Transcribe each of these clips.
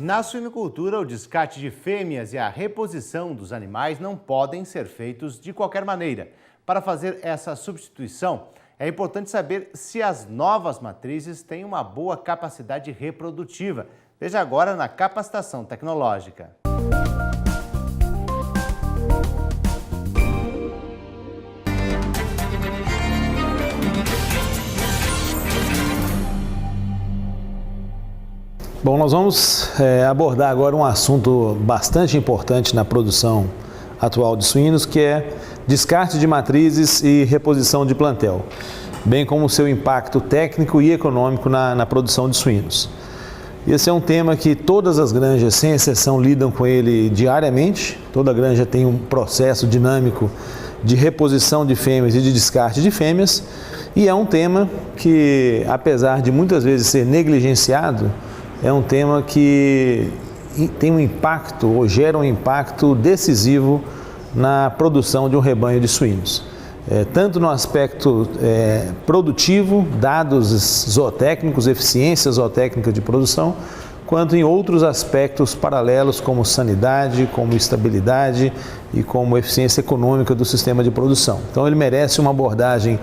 Na suinocultura, o descarte de fêmeas e a reposição dos animais não podem ser feitos de qualquer maneira. Para fazer essa substituição, é importante saber se as novas matrizes têm uma boa capacidade reprodutiva. Veja agora na capacitação tecnológica. Bom, nós vamos abordar agora um assunto bastante importante na produção atual de suínos, que é descarte de matrizes e reposição de plantel, bem como o seu impacto técnico e econômico na produção de suínos. Esse é um tema que todas as granjas, sem exceção, lidam com ele diariamente. Toda granja tem um processo dinâmico de reposição de fêmeas e de descarte de fêmeas, e é um tema que, apesar de muitas vezes ser negligenciado, é um tema que tem um impacto ou gera um impacto decisivo na produção de um rebanho de suínos. Tanto no aspecto produtivo, dados zootécnicos, eficiência zootécnica de produção, quanto em outros aspectos paralelos como sanidade, como estabilidade e como eficiência econômica do sistema de produção. Então ele merece uma abordagem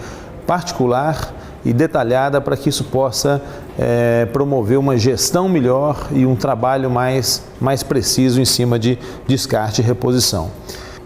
particular e detalhada para que isso possa promover uma gestão melhor e um trabalho mais preciso em cima de descarte e reposição.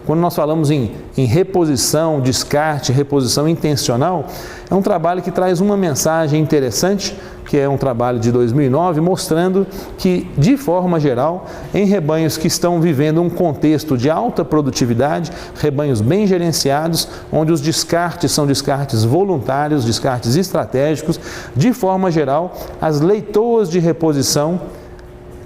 Quando nós falamos em reposição, descarte, reposição intencional, é um trabalho que traz uma mensagem interessante, que é um trabalho de 2009, mostrando que, de forma geral, em rebanhos que estão vivendo um contexto de alta produtividade, rebanhos bem gerenciados, onde os descartes são descartes voluntários, descartes estratégicos, de forma geral, as leitoas de reposição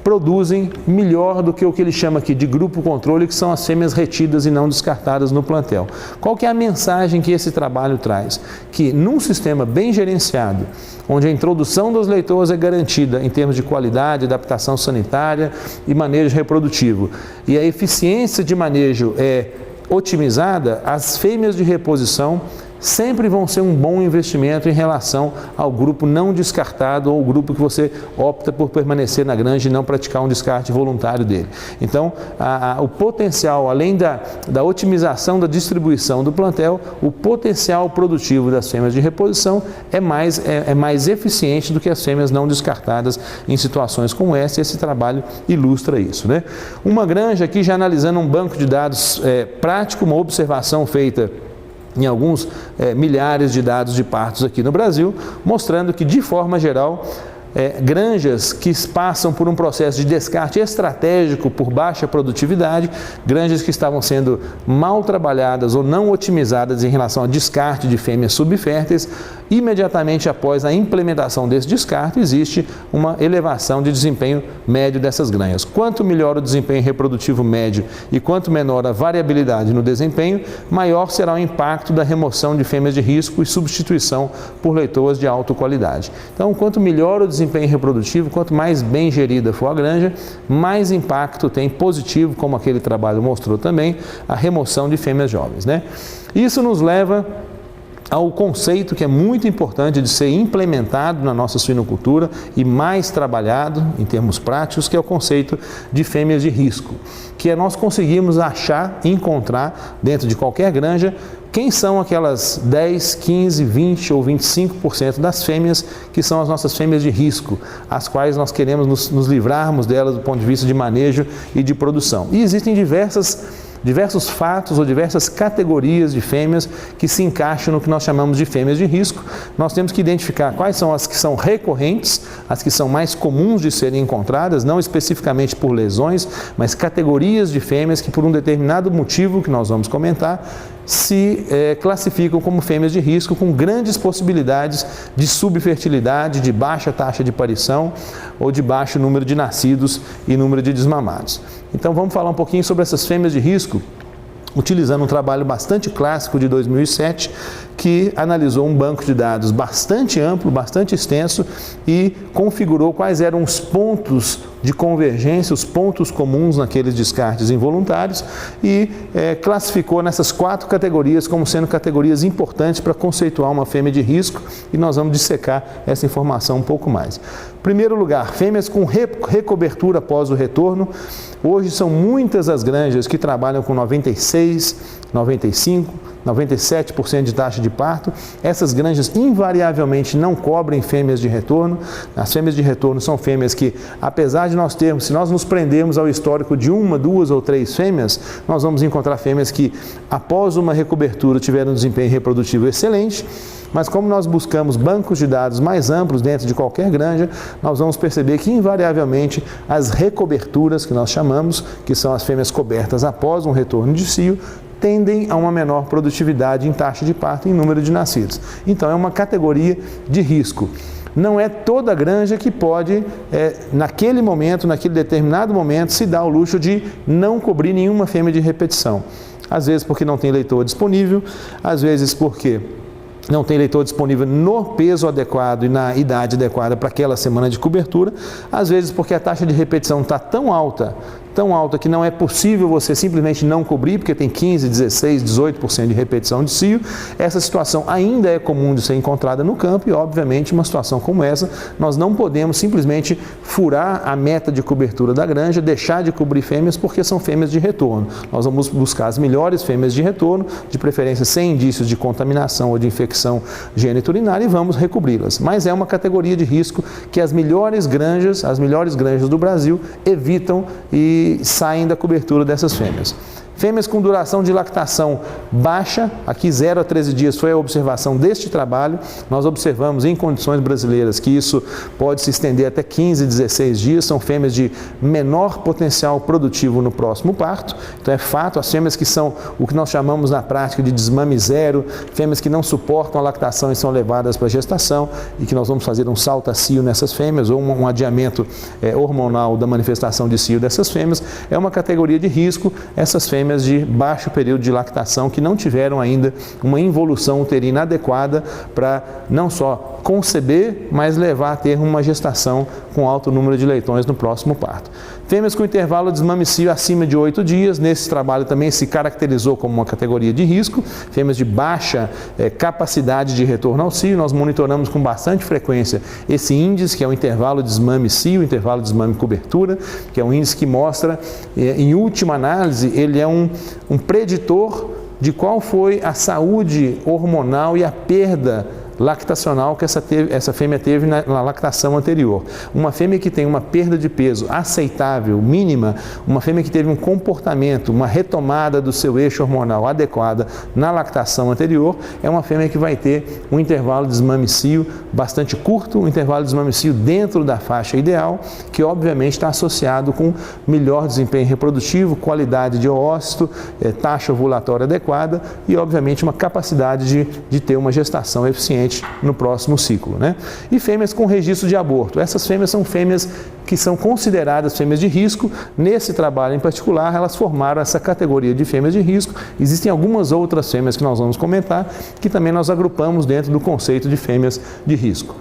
produzem melhor do que o que ele chama aqui de grupo controle, que são as fêmeas retidas e não descartadas no plantel. Qual que é a mensagem que esse trabalho traz? Que num sistema bem gerenciado, onde a introdução das leitoas é garantida em termos de qualidade, adaptação sanitária e manejo reprodutivo, e a eficiência de manejo é otimizada, as fêmeas de reposição sempre vão ser um bom investimento em relação ao grupo não descartado ou o grupo que você opta por permanecer na granja e não praticar um descarte voluntário dele. Então, o potencial, além da otimização da distribuição do plantel, o potencial produtivo das fêmeas de reposição é mais eficiente do que as fêmeas não descartadas em situações como essa, e esse trabalho ilustra isso, né? Uma granja aqui, já analisando um banco de dados prático, uma observação feita em alguns milhares de dados de partos aqui no Brasil, mostrando que, de forma geral, granjas que passam por um processo de descarte estratégico por baixa produtividade, granjas que estavam sendo mal trabalhadas ou não otimizadas em relação ao descarte de fêmeas subférteis, imediatamente após a implementação desse descarte, existe uma elevação de desempenho médio dessas granjas. Quanto melhor o desempenho reprodutivo médio e quanto menor a variabilidade no desempenho, maior será o impacto da remoção de fêmeas de risco e substituição por leitoas de alta qualidade. Então, quanto melhor o desempenho reprodutivo, quanto mais bem gerida for a granja, mais impacto tem positivo, como aquele trabalho mostrou também, a remoção de fêmeas jovens, né? Isso nos leva ao conceito que é muito importante de ser implementado na nossa suinocultura e mais trabalhado em termos práticos, que é o conceito de fêmeas de risco, que é nós conseguirmos achar, encontrar dentro de qualquer granja quem são aquelas 10, 15, 20 ou 25% das fêmeas que são as nossas fêmeas de risco, as quais nós queremos nos livrarmos delas do ponto de vista de manejo e de produção. E existem diversos fatos ou diversas categorias de fêmeas que se encaixam no que nós chamamos de fêmeas de risco. Nós temos que identificar quais são as que são recorrentes, as que são mais comuns de serem encontradas, não especificamente por lesões, mas categorias de fêmeas que, por um determinado motivo que nós vamos comentar, se classificam como fêmeas de risco, com grandes possibilidades de subfertilidade, de baixa taxa de parição ou de baixo número de nascidos e número de desmamados. Então vamos falar um pouquinho sobre essas fêmeas de risco, utilizando um trabalho bastante clássico de 2007, que analisou um banco de dados bastante amplo, bastante extenso e configurou quais eram os pontos de convergência, os pontos comuns naqueles descartes involuntários e classificou nessas 4 categorias como sendo categorias importantes para conceituar uma fêmea de risco, e nós vamos dissecar essa informação um pouco mais. Primeiro lugar, fêmeas com recobertura após o retorno. Hoje são muitas as granjas que trabalham com 96, 95, 97% de taxa de parto. Essas granjas invariavelmente não cobrem fêmeas de retorno. As fêmeas de retorno são fêmeas que, apesar de nós termos, se nós nos prendermos ao histórico de 1, 2 ou 3 fêmeas, nós vamos encontrar fêmeas que, após uma recobertura, tiveram um desempenho reprodutivo excelente. Mas como nós buscamos bancos de dados mais amplos dentro de qualquer granja, nós vamos perceber que invariavelmente as recoberturas, que nós chamamos, que são as fêmeas cobertas após um retorno de cio, tendem a uma menor produtividade em taxa de parto e em número de nascidos. Então é uma categoria de risco. Não é toda granja que pode, naquele momento, naquele determinado momento, se dar o luxo de não cobrir nenhuma fêmea de repetição. Às vezes porque não tem leitor disponível, às vezes porque não tem leitor disponível no peso adequado e na idade adequada para aquela semana de cobertura, às vezes porque a taxa de repetição está tão alta que não é possível você simplesmente não cobrir, porque tem 15, 16, 18% de repetição de cio. Essa situação ainda é comum de ser encontrada no campo e, obviamente, uma situação como essa, nós não podemos simplesmente furar a meta de cobertura da granja, deixar de cobrir fêmeas porque são fêmeas de retorno. Nós vamos buscar as melhores fêmeas de retorno, de preferência sem indícios de contaminação ou de infecção gênito-urinária, e vamos recobri-las. Mas é uma categoria de risco que as melhores granjas do Brasil evitam e saem da cobertura dessas fêmeas. Fêmeas com duração de lactação baixa, aqui 0 a 13 dias foi a observação deste trabalho. Nós observamos em condições brasileiras que isso pode se estender até 15, 16 dias. São fêmeas de menor potencial produtivo no próximo parto. Então é fato, as fêmeas que são o que nós chamamos na prática de desmame zero, fêmeas que não suportam a lactação e são levadas para a gestação, e que nós vamos fazer um salto a cio nessas fêmeas, ou um adiamento hormonal da manifestação de cio dessas fêmeas, é uma categoria de risco. Essas fêmeas de baixo período de lactação que não tiveram ainda uma involução uterina adequada para não só conceber, mas levar a ter uma gestação com alto número de leitões no próximo parto. Fêmeas com intervalo de desmame cio acima de 8 dias, nesse trabalho também se caracterizou como uma categoria de risco. Fêmeas de baixa capacidade de retorno ao cio, nós monitoramos com bastante frequência esse índice, que é o intervalo de desmame cio, intervalo de desmame cobertura, que é um índice que mostra, em última análise, ele é um preditor de qual foi a saúde hormonal e a perda lactacional que essa fêmea teve na lactação anterior. Uma fêmea que tem uma perda de peso aceitável, mínima, uma fêmea que teve um comportamento, uma retomada do seu eixo hormonal adequada na lactação anterior, é uma fêmea que vai ter um intervalo de desmame cio bastante curto, um intervalo de desmame cio dentro da faixa ideal, que obviamente está associado com melhor desempenho reprodutivo, qualidade de oócito, taxa ovulatória adequada e obviamente uma capacidade de ter uma gestação eficiente no próximo ciclo, né? E fêmeas com registro de aborto. Essas fêmeas são fêmeas que são consideradas fêmeas de risco. Nesse trabalho em particular, elas formaram essa categoria de fêmeas de risco. Existem algumas outras fêmeas que nós vamos comentar, que também nós agrupamos dentro do conceito de fêmeas de risco.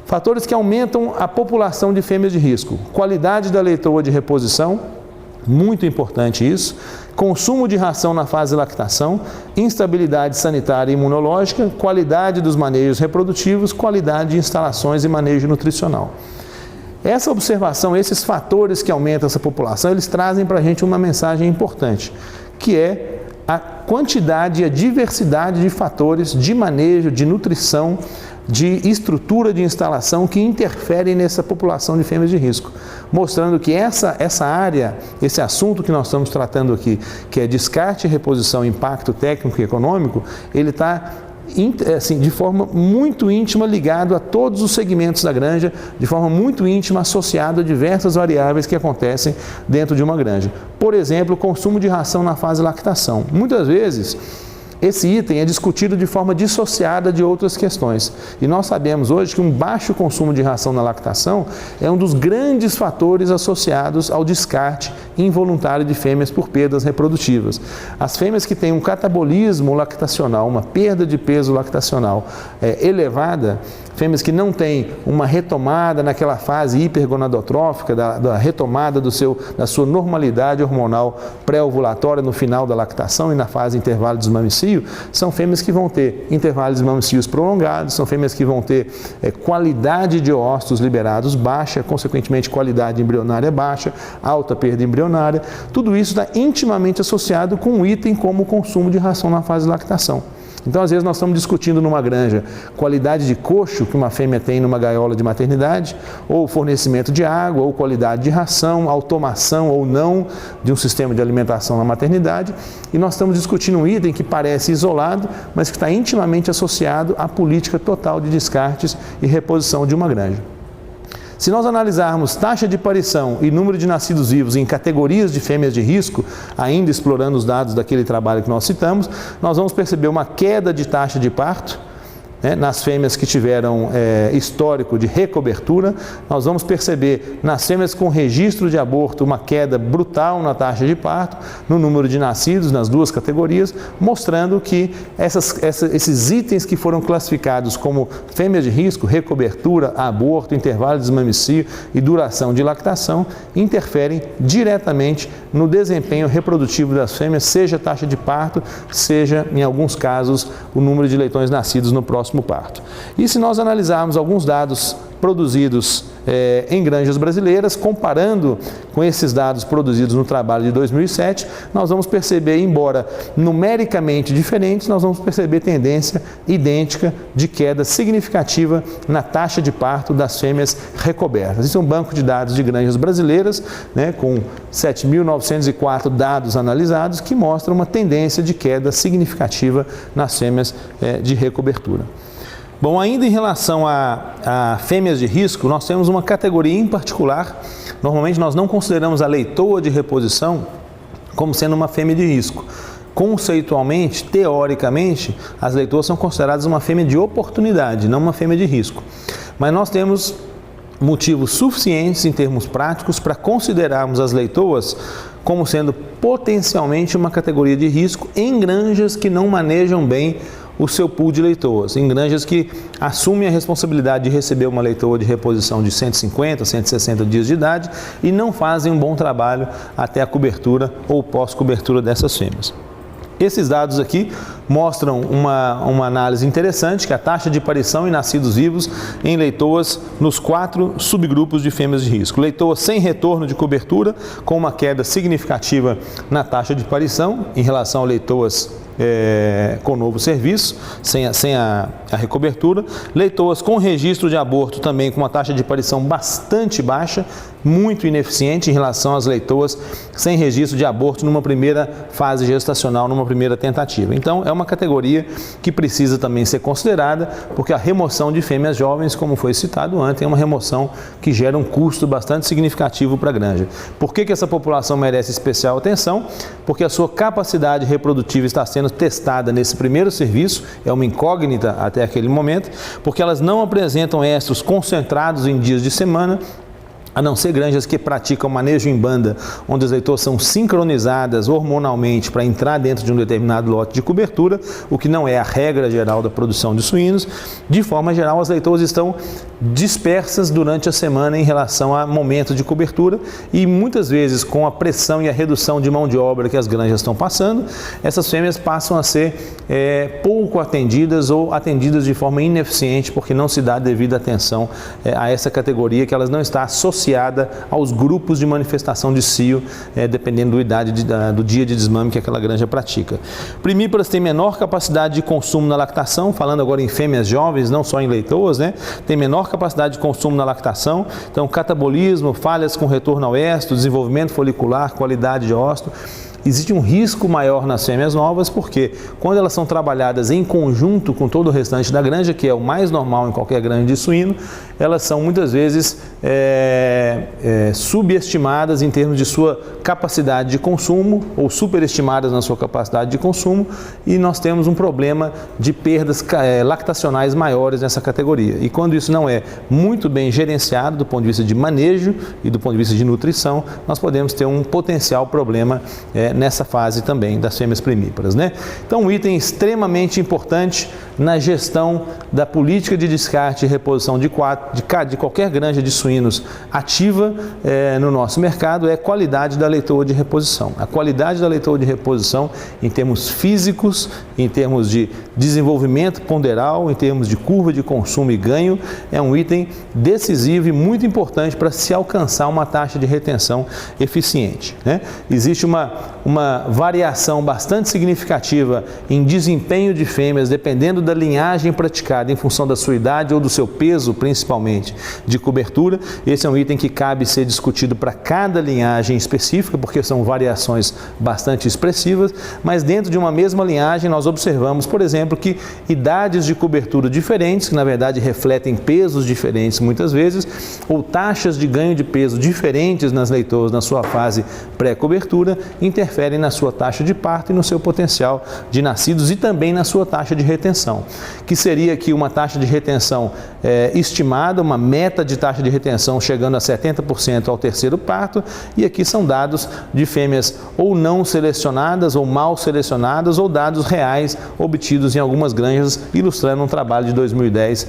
Fatores que aumentam a população de fêmeas de risco. Qualidade da leitoa de reposição, muito importante isso. Consumo de ração na fase de lactação, instabilidade sanitária e imunológica, qualidade dos manejos reprodutivos, qualidade de instalações e manejo nutricional. Essa observação, esses fatores que aumentam essa população, eles trazem para a gente uma mensagem importante, que é a quantidade e a diversidade de fatores de manejo, de nutrição, de estrutura de instalação que interferem nessa população de fêmeas de risco, mostrando que essa área, esse assunto que nós estamos tratando aqui, que é descarte, reposição, impacto técnico e econômico, ele está assim, de forma muito íntima ligado a todos os segmentos da granja, de forma muito íntima associado a diversas variáveis que acontecem dentro de uma granja. Por exemplo, o consumo de ração na fase de lactação. Muitas vezes, esse item é discutido de forma dissociada de outras questões. E nós sabemos hoje que um baixo consumo de ração na lactação é um dos grandes fatores associados ao descarte involuntário de fêmeas por perdas reprodutivas. As fêmeas que têm um catabolismo lactacional, uma perda de peso lactacional elevada, fêmeas que não têm uma retomada naquela fase hipergonadotrófica, da retomada da sua normalidade hormonal pré-ovulatória no final da lactação e na fase intervalo de desmame cio, macio, são fêmeas que vão ter intervalos mamacios prolongados, são fêmeas que vão ter qualidade de óvulos liberados baixa, consequentemente qualidade embrionária baixa, alta perda embrionária. Tudo isso está intimamente associado com um item como o consumo de ração na fase de lactação. Então, às vezes, nós estamos discutindo numa granja qualidade de coxo que uma fêmea tem numa gaiola de maternidade, ou fornecimento de água, ou qualidade de ração, automação ou não de um sistema de alimentação na maternidade, e nós estamos discutindo um item que parece isolado, mas que está intimamente associado à política total de descartes e reposição de uma granja. Se nós analisarmos taxa de parição e número de nascidos vivos em categorias de fêmeas de risco, ainda explorando os dados daquele trabalho que nós citamos, nós vamos perceber uma queda de taxa de parto, nas fêmeas que tiveram histórico de recobertura. Nós vamos perceber nas fêmeas com registro de aborto uma queda brutal na taxa de parto, no número de nascidos nas duas categorias, mostrando que esses itens que foram classificados como fêmeas de risco, recobertura, aborto, intervalo de desmamicio e duração de lactação, interferem diretamente no desempenho reprodutivo das fêmeas, seja a taxa de parto, seja, em alguns casos, o número de leitões nascidos no próximo parto. E se nós analisarmos alguns dados produzidos em granjas brasileiras, comparando com esses dados produzidos no trabalho de 2007, nós vamos perceber, embora numericamente diferentes, nós vamos perceber tendência idêntica de queda significativa na taxa de parto das fêmeas recobertas. Isso é um banco de dados de granjas brasileiras, com 7.904 dados analisados, que mostram uma tendência de queda significativa nas fêmeas de recobertura. Bom, ainda em relação a fêmeas de risco, nós temos uma categoria em particular. Normalmente nós não consideramos a leitoa de reposição como sendo uma fêmea de risco. Conceitualmente, teoricamente, as leitoas são consideradas uma fêmea de oportunidade, não uma fêmea de risco. Mas nós temos motivos suficientes em termos práticos para considerarmos as leitoas como sendo potencialmente uma categoria de risco em granjas que não manejam bem o seu pool de leitoas, em granjas que assumem a responsabilidade de receber uma leitoa de reposição de 150, 160 dias de idade e não fazem um bom trabalho até a cobertura ou pós-cobertura dessas fêmeas. Esses dados aqui mostram uma análise interessante, que é a taxa de parição em nascidos vivos em leitoas nos 4 subgrupos de fêmeas de risco. Leitoas sem retorno de cobertura, com uma queda significativa na taxa de parição em relação a leitoas com novo serviço, sem a recobertura. Leitoas com registro de aborto também com uma taxa de parição bastante baixa, muito ineficiente em relação às leitoas sem registro de aborto numa primeira fase gestacional, numa primeira tentativa. Então, é uma categoria que precisa também ser considerada, porque a remoção de fêmeas jovens, como foi citado antes, é uma remoção que gera um custo bastante significativo para a granja. Por que essa população merece especial atenção? Porque a sua capacidade reprodutiva está sendo testada nesse primeiro serviço, é uma incógnita até aquele momento, porque elas não apresentam estros concentrados em dias de semana, a não ser granjas que praticam manejo em banda, onde as leitoas são sincronizadas hormonalmente para entrar dentro de um determinado lote de cobertura, o que não é a regra geral da produção de suínos. De forma geral, as leitoas estão dispersas durante a semana em relação a momentos de cobertura e muitas vezes com a pressão e a redução de mão de obra que as granjas estão passando, essas fêmeas passam a ser pouco atendidas ou atendidas de forma ineficiente porque não se dá devida atenção a essa categoria, que elas não está associada aos grupos de manifestação de cio, dependendo da idade do dia de desmame que aquela granja pratica. Primíparas têm menor capacidade de consumo na lactação, falando agora em fêmeas jovens, não só em leitoas, tem menor capacidade de consumo na lactação, então catabolismo, falhas com retorno ao éster, desenvolvimento folicular, qualidade de óvulo. Existe um risco maior nas fêmeas novas, porque quando elas são trabalhadas em conjunto com todo o restante da granja, que é o mais normal em qualquer granja de suíno, elas são muitas vezes subestimadas em termos de sua capacidade de consumo ou superestimadas na sua capacidade de consumo, e nós temos um problema de perdas lactacionais maiores nessa categoria. E quando isso não é muito bem gerenciado do ponto de vista de manejo e do ponto de vista de nutrição, nós podemos ter um potencial problema nessa fase também das fêmeas primíparas, né? Então, um item extremamente importante na gestão da política de descarte e reposição de qualquer granja de suínos ativa no nosso mercado é a qualidade da leitoa de reposição. A qualidade da leitoa de reposição em termos físicos, em termos de desenvolvimento ponderal, em termos de curva de consumo e ganho, é um item decisivo e muito importante para se alcançar uma taxa de retenção eficiente, né? Existe uma variação bastante significativa em desempenho de fêmeas, dependendo da linhagem praticada em função da sua idade ou do seu peso, principalmente, de cobertura. Esse é um item que cabe ser discutido para cada linhagem específica, porque são variações bastante expressivas, mas dentro de uma mesma linhagem nós observamos, por exemplo, que idades de cobertura diferentes, que na verdade refletem pesos diferentes muitas vezes, ou taxas de ganho de peso diferentes nas leitoas na sua fase pré-cobertura, interferem na sua taxa de parto e no seu potencial de nascidos e também na sua taxa de retenção, que seria aqui uma taxa de retenção estimada, uma meta de taxa de retenção chegando a 70% ao terceiro parto, e aqui são dados de fêmeas ou não selecionadas ou mal selecionadas ou dados reais obtidos em algumas granjas, ilustrando um trabalho de 2010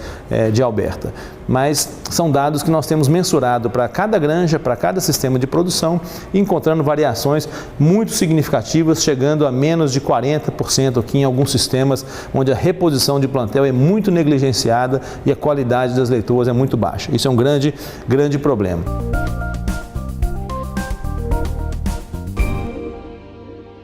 de Alberta. Mas são dados que nós temos mensurado para cada granja, para cada sistema de produção, encontrando variações muito significativas, chegando a menos de 40% aqui em alguns sistemas, onde a reposição de plantel é muito negligenciada e a qualidade das leitoas é muito baixa. Isso é um grande problema.